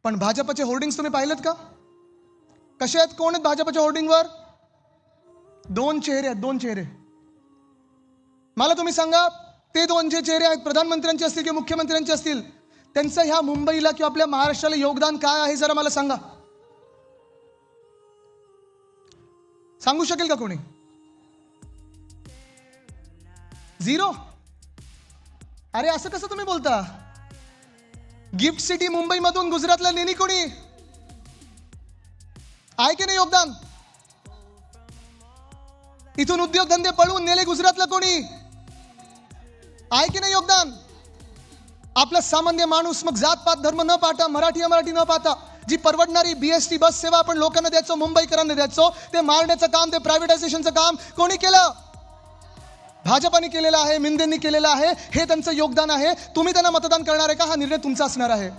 पण भाजपचे होर्डिंग्स तुम्ही पाहिलेत का? कसे आहेत? कोण आहेत भाजपच्या होर्डिंगवर? दोन चेहरे आहेत, दोन चेहरे. मला तुम्ही सांगा, ते दोन जे चेहरे आहेत, प्रधानमंत्र्यांचे असतील किंवा मुख्यमंत्र्यांचे असतील, त्यांचं ह्या मुंबईला किंवा आपल्या महाराष्ट्राला योगदान काय आहे जरा मला सांगा. सांगू शकेल का कोणी? झिरो. अरे असं कसं तुम्ही बोलता? गिफ्ट सिटी मुंबईमधून गुजरातला नेली कोणी? आहे की नाही योगदान? इथून उद्योगधंदे पळवून नेले गुजरातला कोणी? आहे की नाही योगदान? आपला सामान्य माणूस, मग जात पात धर्म न पाहता, मराठी अमराठी न पाहता, जी परवडणारी BST बस सेवा आपण लोकांना द्यायचो, मुंबईकरांना द्यायचो, ते मारण्याचं काम, ते प्रायव्हेटायझेशनचं काम कोणी केलं? भाजपाने केलेलं आहे, मिंदेंनी केलेलं आहे. हे त्यांचं योगदान आहे. तुम्ही त्यांना मतदान करणार आहे का? हा निर्णय तुमचा असणार आहे.